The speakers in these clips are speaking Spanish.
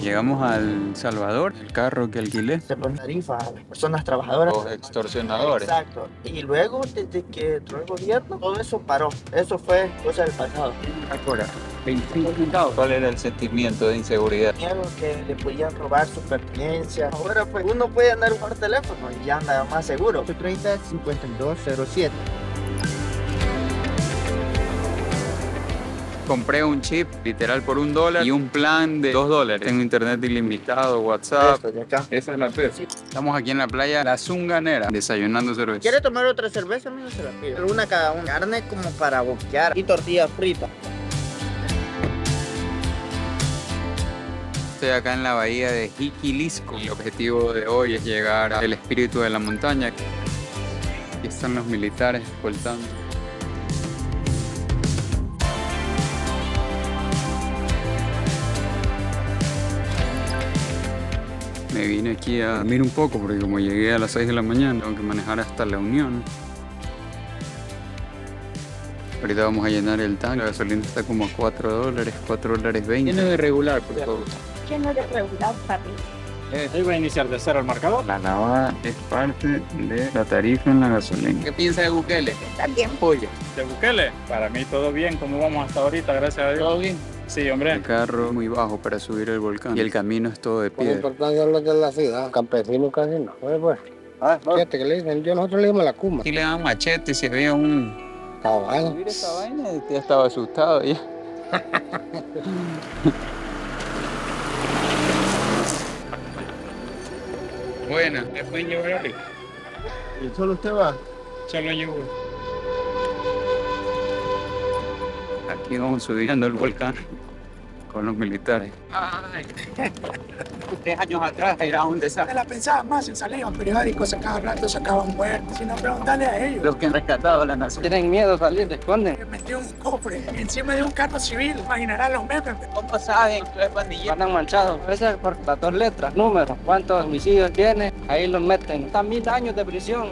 Llegamos al Salvador, el carro que alquilé. Se ponen tarifas a las personas trabajadoras. Los extorsionadores. Exacto. Y luego, desde que entró el gobierno, todo eso paró. Eso fue cosa del pasado. Ahora, 25 centavos. ¿Cuál era el sentimiento de inseguridad? Miedo que le podían robar sus pertenencias. Ahora pues uno puede andar por teléfono y ya anda más seguro. 30-5207. Compré un chip literal por $1 y un plan de $2. Tengo internet ilimitado, WhatsApp. Esto de acá. Esa es la P. Estamos aquí en la playa La Zunganera, desayunando cerveza. ¿Quiere tomar otra cerveza? Amigo, se la pido. Pero una cada una. Carne como para boquear y tortillas fritas. Estoy acá en la bahía de Jiquilisco. El objetivo de hoy es llegar al espíritu de la montaña. Aquí están los militares escoltando. Me vine aquí a dormir un poco porque como llegué a las 6 de la mañana, tengo que manejar hasta La Unión. Ahorita vamos a llenar el tanque. La gasolina está como a $4, $4.20. Tiene de regular, por favor. Lleno de regular, papi. Ahí va a iniciar de cero el marcador. La lavada es parte de la tarifa en la gasolina. ¿Qué piensa de Bukele? Está bien. Pollo. De Bukele, para mí todo bien, como vamos hasta ahorita, gracias a Dios. ¿Todo bien? Sí, El hombre. carro muy bajo para subir el volcán y el camino es todo de Lo piedra. importante es lo que es la ciudad. Campesino casi no. Pues. Fíjate que le dicen, nosotros le dimos la cuma. Aquí le dan machete si había un... Caballo. Subir esa vaina ya estaba asustado ya. Buena, ¿me pueden llevar ahí? ¿Y solo usted va? Solo llevo. Aquí vamos subiendo el volcán con los militares. Ay. 3 años atrás era un desastre. La pensaba más en salir a un periódico, sacaba rato, sacaban muertos, sino preguntarle a ellos. Los que han rescatado a la nación. Tienen miedo de salir, te esconden. Me metió un cofre encima de un carro civil, imaginarán los memes. ¿Cómo saben que es pandillero? Andan manchados. A veces por las 2 letras, números, cuántos homicidios tiene, ahí los meten. Están 1000 años de prisión.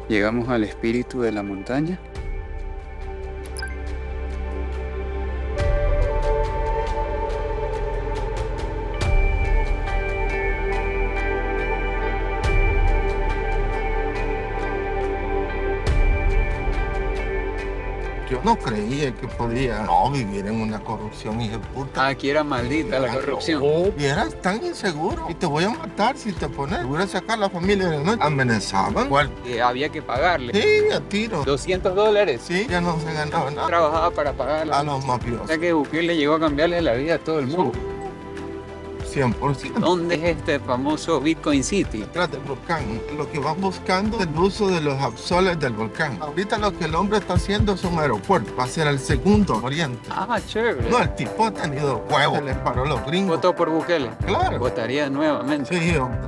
Llegamos al espíritu de la montaña. Yo no creía que podía vivir en una corrupción, hija de puta. Aquí era maldita la corrupción. Y eras tan inseguro. Y te voy a matar si te pones. Te voy a sacar a la familia de la noche. Amenazaban. Había que pagarle. Sí, a tiro. $200. Sí, ya no se ganaba nada. Trabajaba para pagarla. A los O mafiosos. sea que Bukele llegó a cambiarle la vida a todo el mundo. 100%. ¿Dónde es este famoso Bitcoin City? Detrás del volcán. Lo que van buscando es el uso de los absoles del volcán. Ahorita lo que el hombre está haciendo es un aeropuerto. Va a ser el segundo oriente. Ah, chévere. No, el tipo ha tenido huevos. Se les paró los gringos. Votó por Bukele. Claro. Votaría nuevamente. Sí, hombre.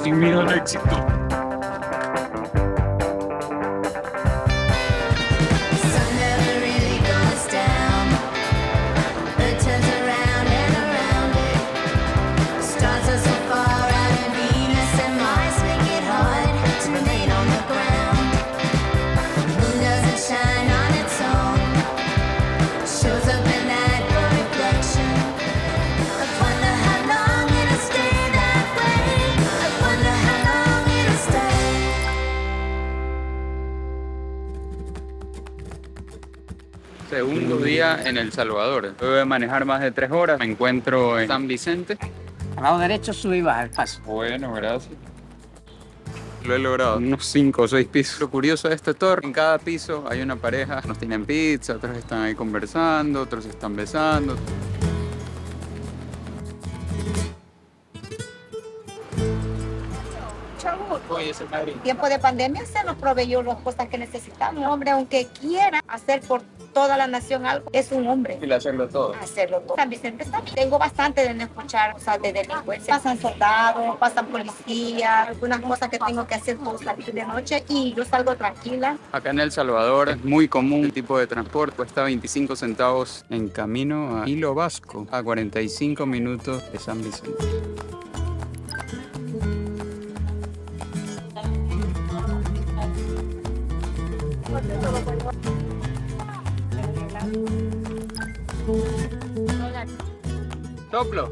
Sin miedo al éxito. Sun never really goes down. It turns around and around it. Stars are so far out in Venus and Mars make it hard to remain on the ground. The moon doesn't shine on its own. Shows up in that reflection. I wonder how long it'll stay that way. I wonder how long it'll stay. Segundo día en El Salvador. Luego de manejar más de 3 horas, me encuentro en San Vicente. Al lado derecho sube y baja el paso. Bueno, gracias. Lo he logrado, unos 5 o 6 pisos. Lo curioso de este tour, en cada piso hay una pareja. Unos tienen pizza, otros están ahí conversando, otros se están besando. Oye, ese Madrid. En tiempo de pandemia se nos proveyó las cosas que necesitamos. Un hombre, aunque quiera hacer por toda la nación algo, es un hombre. Y hacerlo todo. Hacerlo todo. San Vicente está bien. Tengo bastante de no escuchar cosas de delincuencia. Pasan soldados, pasan policías, algunas cosas que tengo que hacer por salir de noche y yo salgo tranquila. Acá en El Salvador es muy común el tipo de transporte. Cuesta 25 centavos en camino a Hilo Vasco, a 45 minutos de San Vicente. choclo.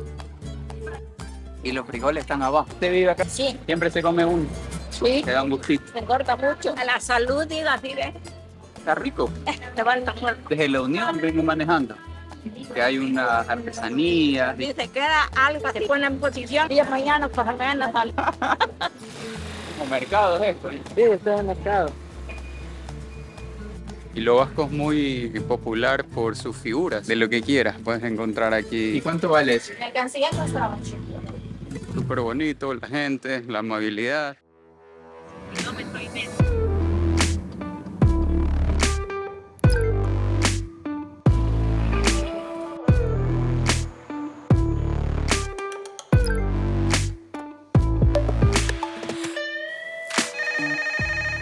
Y los frijoles están abajo. ¿Usted vive acá? Sí, Siempre se come uno. sí, Te da un gustito. se engorda mucho. A la salud, diga, así de, Está rico. levanta muerto. Desde la Unión vengo manejando. Que hay unas artesanías. Si se queda algo, se pone en posición y mañana pues mañana sale. Como mercados esto. Sí, estoy en el mercado. Y lo vasco es muy popular por sus figuras. De lo que quieras puedes encontrar aquí. ¿Y cuánto vale eso? Mercancía nuestra noche. Súper bonito, la gente, la amabilidad.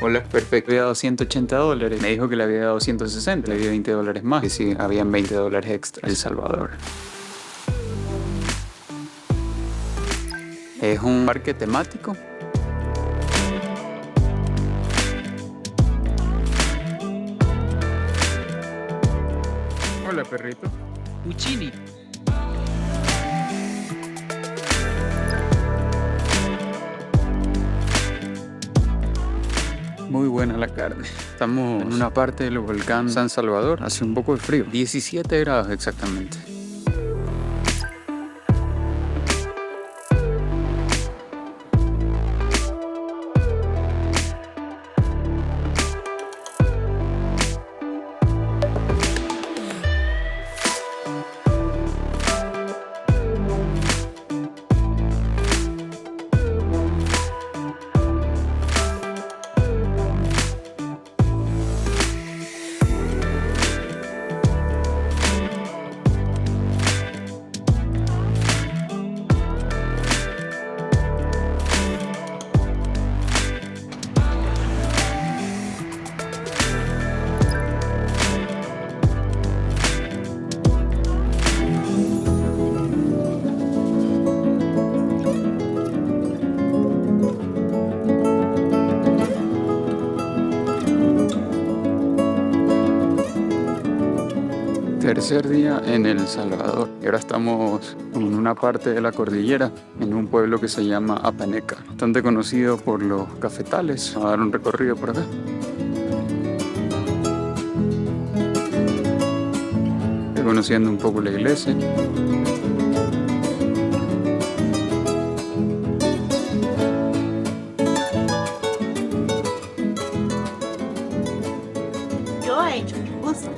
Hola, perfecto. Había dado $180. Me dijo que le había dado 160. Le di $20 más. Y sí, habían $20 extra. El Salvador. Es un parque temático. Hola, perrito. Puccini. Muy buena la carne. Estamos en una parte del volcán San Salvador. Hace un poco de frío. 17 grados exactamente. Tercer día en El Salvador. Y ahora estamos en una parte de la cordillera, en un pueblo que se llama Apaneca, bastante conocido por los cafetales. Vamos a dar un recorrido por acá. Estoy conociendo un poco la iglesia. Yo he hecho cosas.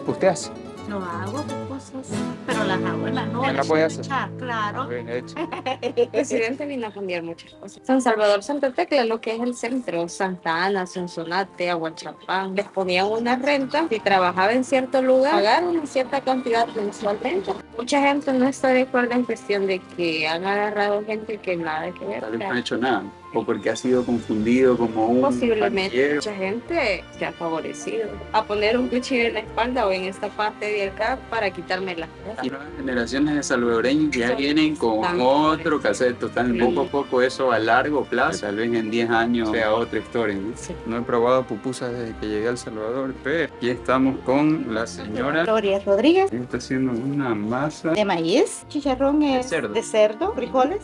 ¿Usted hace? No hago cosas, pero las hago en la noche. la puede hacer? Claro. Bien hecho. El presidente vino a cambiar muchas cosas. San Salvador, Santa Tecla, lo que es el centro, Santa Ana, Sonsonate, Aguachapán, les ponían una renta. Si trabajaba en cierto lugar, pagar una cierta cantidad mensualmente. Mucha gente no está de acuerdo en cuestión de que han agarrado gente que nada que ver. Tal vez no ha hecho nada. O porque ha sido confundido como un Posiblemente pandillero. mucha gente se ha favorecido a poner un cuchillo en la espalda o en esta parte de acá para quitarme las cosas. Y nuevas generaciones de salvadoreños ya vienen con También. otro cassette total. Sí. Poco a poco eso a largo plazo, tal vez en 10 años sea otra historia. ¿No? Sí. No he probado pupusas desde que llegué a El Salvador, pero aquí estamos con la señora. Gloria Rodríguez. Ella está haciendo una masa. De maíz, chicharrón es cerdo. de cerdo, frijoles.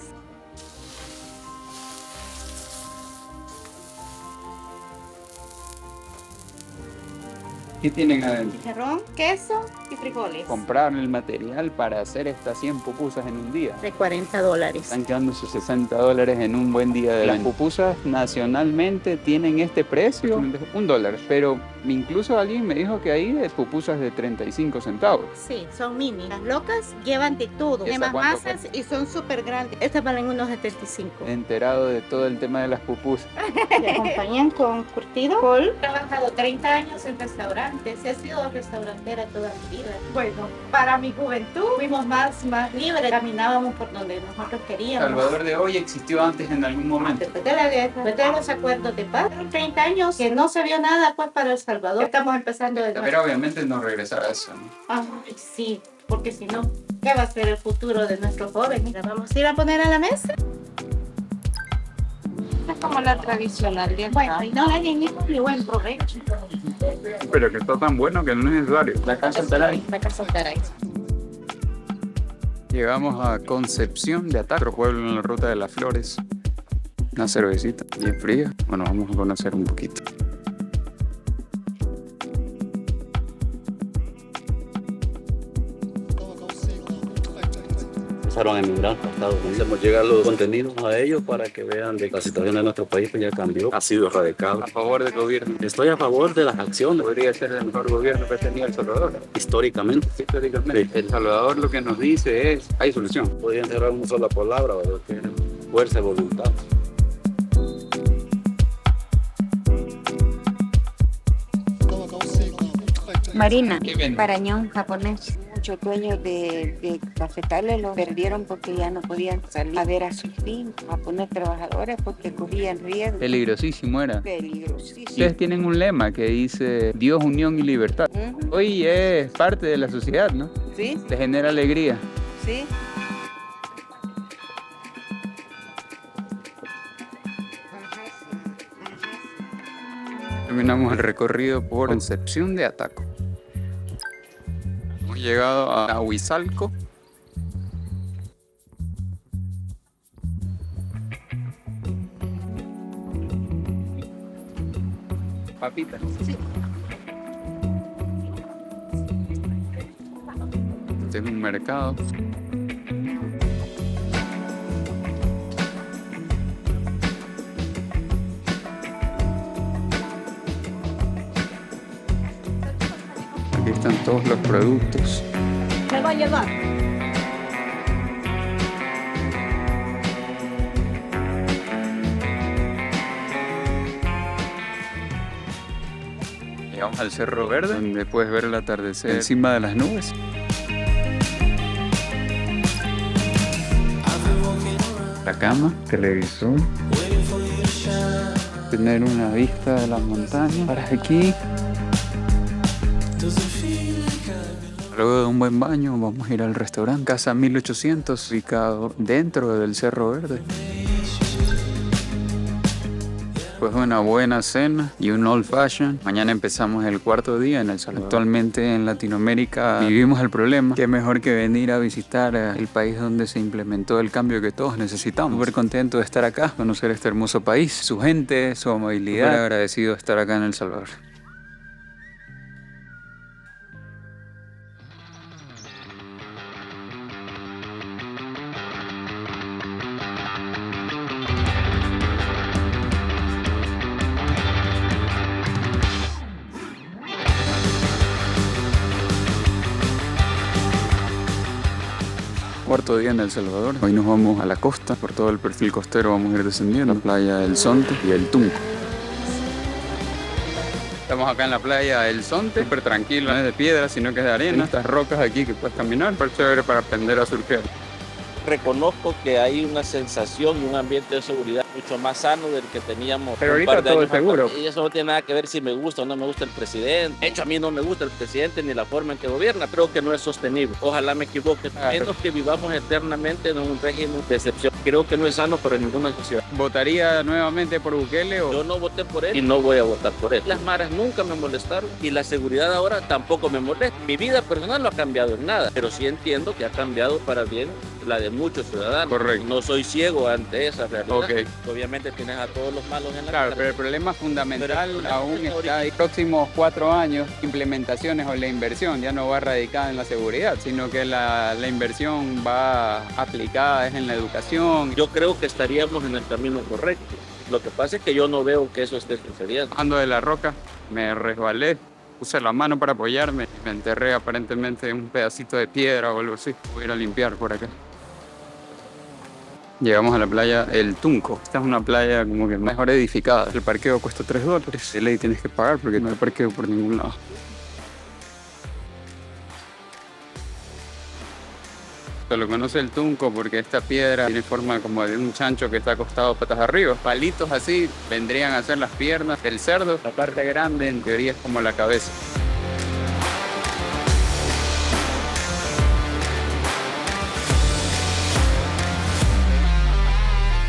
¿Qué tienen adentro? Chicharrón, queso y frijoles. Comprar el material para hacer estas 100 pupusas en un día. De $40. Están quedando sus $60 en un buen día de las pupusas nacionalmente tienen este precio, $1. Pero incluso alguien me dijo que hay de pupusas de 35 centavos. Sí, son mini. Las locas llevan de todo. ¿Esa De más cuánto masas y son súper grandes. Estas valen unos 75. He enterado de todo el tema de las pupusas. Se acompañan con curtido. Col. He trabajado 30 años en restaurantes. He sido restaurantera toda mi vida. Bueno, para mi juventud fuimos más libres. Caminábamos por donde nosotros queríamos. Salvador de hoy existió antes en algún momento. Después de la guerra, después de los acuerdos de paz, 30 años que no se vio nada pues para El Salvador. Estamos empezando de nuevo. Pero obviamente no regresar a eso, ¿no? Ay, sí, porque si no, ¿qué va a ser el futuro de nuestros jóvenes? ¿La vamos a ir a poner a la mesa? Es como la tradicional de acá. Bueno, y no le den ni buen provecho. Pero que está tan bueno que no es necesario. La casa estará ahí. La casa Taray. Llegamos a Concepción de Ataco, otro pueblo en la ruta de las flores. Una cervecita bien fría. Bueno, vamos a conocer un poquito. Empezaron a emigrar a Estados Unidos. Hacemos llegar los contenidos a ellos para que vean que la situación de nuestro país pues ya cambió, ha sido erradicada. A favor del gobierno. Estoy a favor de las acciones. Podría ser el mejor gobierno que ha tenido El Salvador. Históricamente. Históricamente. Sí. El Salvador lo que nos dice es, hay solución. Podrían cerrar una sola palabra, ¿verdad? Que es fuerza y voluntad. Marina, ¿Qué vende? parañón japonés. Muchos dueños de cafetales lo perdieron porque ya no podían salir a ver a sus fincas, a poner trabajadores porque corrían riesgo. Peligrosísimo era. Peligrosísimo. Ustedes tienen un lema que dice Dios, unión y libertad. Ujú. Hoy es parte de la sociedad, ¿no? Sí, Te genera alegría. sí. Terminamos el recorrido por Concepción de Ataco. Hemos llegado a Huizalco. Papitas. Sí. Este es un mercado. Aquí están todos los productos. Me va a llevar. Llegamos al Cerro Verde, donde puedes ver el atardecer encima de las nubes. La cama, televisor. Tener una vista de las montañas. Para aquí. Luego de un buen baño vamos a ir al restaurante Casa 1800, ubicado dentro del Cerro Verde. Pues una buena cena y un old fashion. Mañana empezamos el cuarto día en El Salvador. Actualmente en Latinoamérica vivimos el problema. Qué mejor que venir a visitar el país donde se implementó el cambio que todos necesitamos. Súper contento de estar acá, conocer este hermoso país, su gente, su amabilidad. Súper agradecido de estar acá en El Salvador. Cuarto día en El Salvador. Hoy nos vamos a la costa. Por todo el perfil costero vamos a ir descendiendo. La playa El Zonte y El Tunco. Estamos acá en la playa El Zonte. Súper tranquilo, no es de piedra, sino que es de arena. Estas rocas aquí que puedes caminar. Súper chévere para aprender a surfear. Reconozco que hay una sensación y un ambiente de seguridad mucho más sano del que teníamos. Pero un ahorita par de todo años es seguro. atrás. Y eso no tiene nada que ver si me gusta o no me gusta el presidente. De hecho, a mí no me gusta el presidente ni la forma en que gobierna. Creo que no es sostenible. Ojalá me equivoque. Menos que vivamos eternamente en un régimen de excepción. Creo que no es sano para ninguna sociedad. ¿Votaría nuevamente por Bukele o...? Yo no voté por él y no voy a votar por él. Las maras nunca me molestaron y la seguridad ahora tampoco me molesta. Mi vida personal no ha cambiado en nada, pero sí entiendo que ha cambiado para bien la de muchos ciudadanos. Correcto. No soy ciego ante esa realidad. Ok. Obviamente tienes a todos los malos en la Claro, cara. pero el problema fundamental Pero el problema aún es está ahí. Próximos 4 años, implementaciones o la inversión ya no va radicada en la seguridad, sino que la inversión va aplicada es en la educación. Yo creo que estaríamos en el camino correcto. Lo que pasa es que yo no veo que eso esté sucediendo. Ando de la roca, me resbalé, puse la mano para apoyarme y me enterré aparentemente en un pedacito de piedra o algo así. Voy a ir a limpiar por acá. Llegamos a la playa El Tunco. Esta es una playa como que mejor edificada. El parqueo cuesta $3. De ley tienes que pagar porque no hay parqueo por ningún lado. Se lo conoce el Tunco porque esta piedra tiene forma como de un chancho que está acostado patas arriba. Palitos así vendrían a ser las piernas del cerdo. La parte grande en teoría es como la cabeza.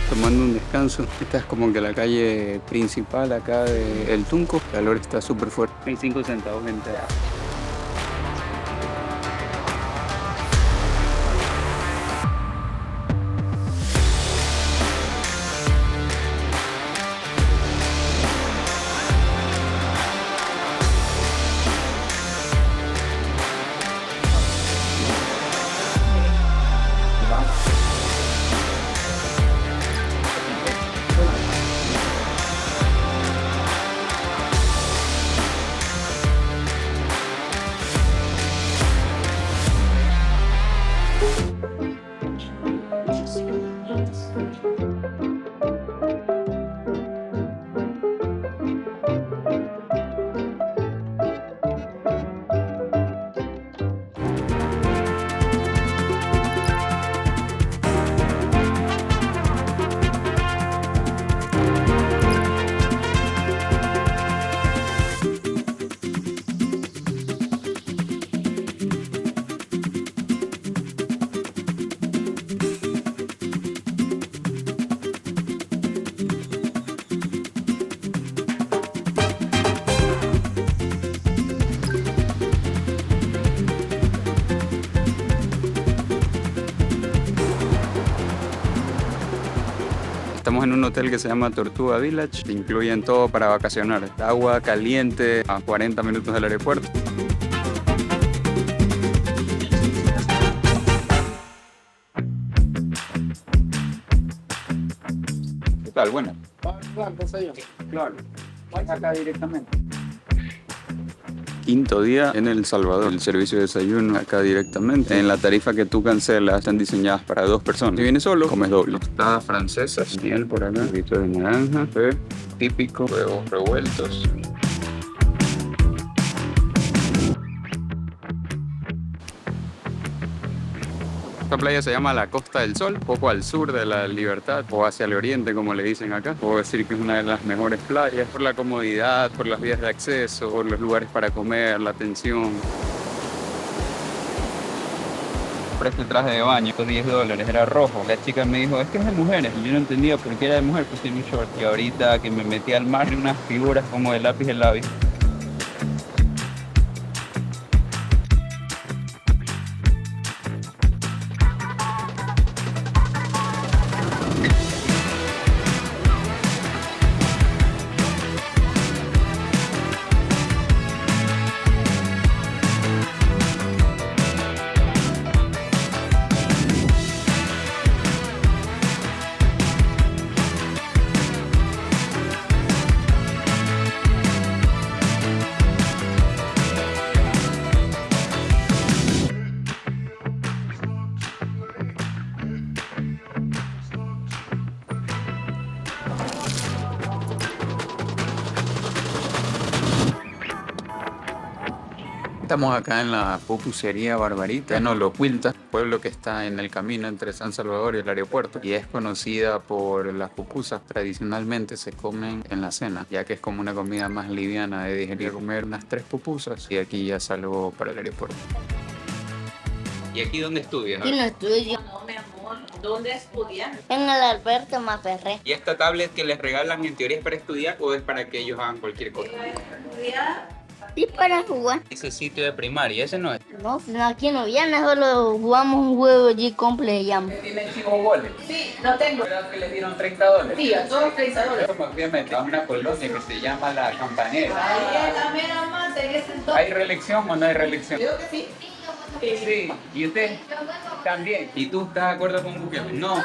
Tomando un descanso. Esta es como que la calle principal acá de El Tunco. El calor está súper fuerte. 25 centavos de entrada. Estamos en un hotel que se llama Tortuga Village. Te incluyen todo para vacacionar. Agua caliente a 40 minutos del aeropuerto. ¿Qué tal? Buenas. Claro. Acá directamente. Quinto día en El Salvador. El servicio de desayuno acá directamente. En la tarifa que tú cancelas están diseñadas para 2 personas. Si vienes solo, comes doble. Tostadas francesas, miel por acá, un poquito de naranja, té típico, huevos revueltos. Esta playa se llama la Costa del Sol, poco al sur de la Libertad o hacia el oriente, como le dicen acá. Puedo decir que es una de las mejores playas por la comodidad, por las vías de acceso, por los lugares para comer, la atención. Compré este traje de baño, $10, era rojo. La chica me dijo, es que es de mujeres. Y yo no entendía por qué era de mujer, pues tiene un short. Y ahorita que me metí al mar, unas figuras como de lápiz de labio. Estamos acá en la pupusería Barbarita, en Olocuilta, pueblo que está en el camino entre San Salvador y el aeropuerto, y es conocida por las pupusas. Tradicionalmente se comen en la cena, ya que es como una comida más liviana de digerir. Comer unas 3 pupusas y aquí ya salgo para el aeropuerto. ¿Y aquí dónde estudias? Aquí no estudio. No, mi amor, ¿dónde estudias? En el Alberto Maferré. ¿Y esta tablet que les regalan en teoría es para estudiar o es para que ellos hagan cualquier cosa? Y para jugar. Ese sitio de primaria, ese no es. No, aquí no viene, solo jugamos un juego allí completo. ¿Tienen chicos goles? Sí, lo tengo. ¿Verdad que les dieron $30? Sí, a todos $30. Como obviamente a una colonia que se llama La Campanera. Ahí es la mera más en ese entonces. ¿Hay reelección o no hay reelección? Creo que sí. Sí. ¿Y usted? También. ¿Y tú estás de acuerdo con Bukele? No.